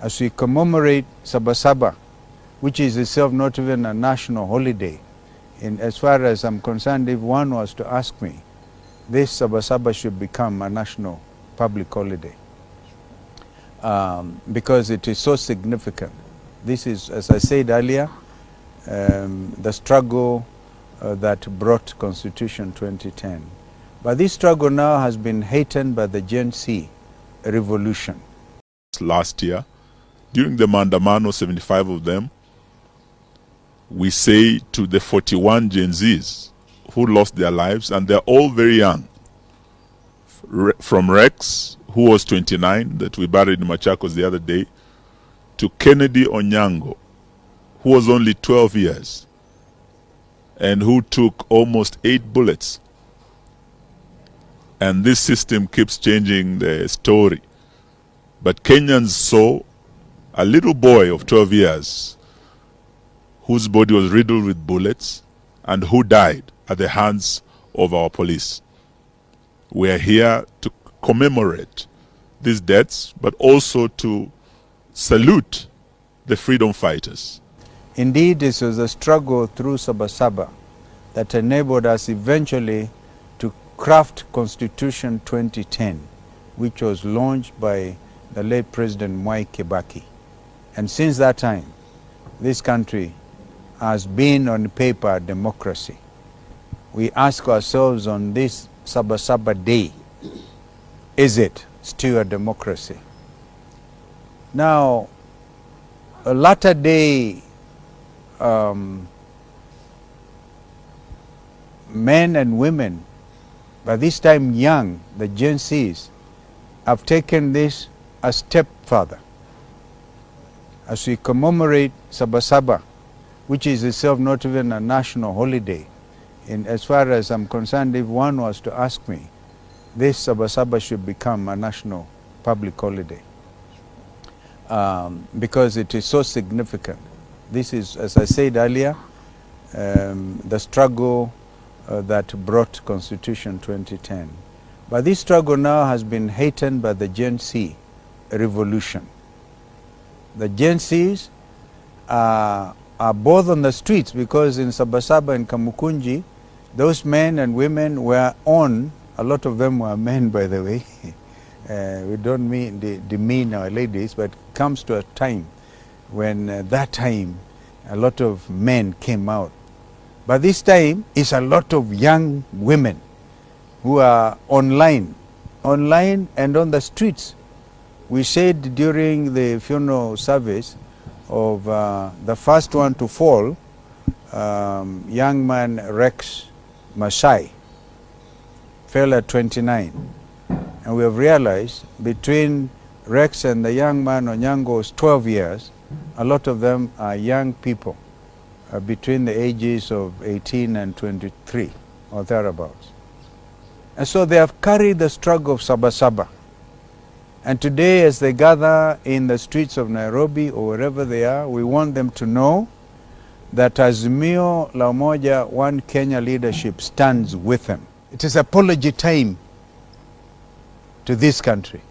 as we commemorate Sabasaba, which is itself not even a national holiday. As far as I'm concerned, if one was to ask me, this Sabasaba should become a national public holiday because it is so significant. This is, as I said earlier, the struggle that brought Constitution 2010. But this struggle now has been heightened by the Gen Z revolution. Last year, during the Maandamano, 75 of them, we say to the 41 Gen Zs who lost their lives, and they're all very young, from Rex, who was 29, that we buried in Machakos the other day, to Kennedy Onyango, who was only 12 years, and who took almost 8 bullets. And this system keeps changing the story. But Kenyans saw a little boy of 12 years whose body was riddled with bullets and who died at the hands of our police. We are here to commemorate these deaths, but also to salute the freedom fighters. Indeed, this was a struggle through Sabasaba that enabled us eventually to craft Constitution 2010, which was launched by the late President Mwai Kibaki. And since that time, this country has been on paper a democracy. We ask ourselves on this Sabasaba day, is it still a democracy? Now, a latter day men and women, by this time young, the Gen Zs, have taken this a step further. As we commemorate Sabasaba, which is itself not even a national holiday, as far as I'm concerned, if one was to ask me, this Sabasaba should become a national public holiday because it is so significant. This is, as I said earlier, the struggle that brought Constitution 2010. But this struggle now has been heightened by the Gen Z revolution. The Gen Zs are both on the streets, because in Sabasaba and Kamukunji, those men and women were on, a lot of them were men, by the way. We don't mean demean our ladies, but it comes to a time when that time a lot of men came out. But this time it's a lot of young women who are online and on the streets. We said during the funeral service of the first one to fall, young man Rex Masai, fell at 29. And we have realized between Rex and the young man Onyango's 12 years, a lot of them are young people between the ages of 18 and 23 or thereabouts. And so they have carried the struggle of Sabasaba. And today, as they gather in the streets of Nairobi or wherever they are, we want them to know that Azimio la Umoja One Kenya leadership stands with them. It is apology time to this country.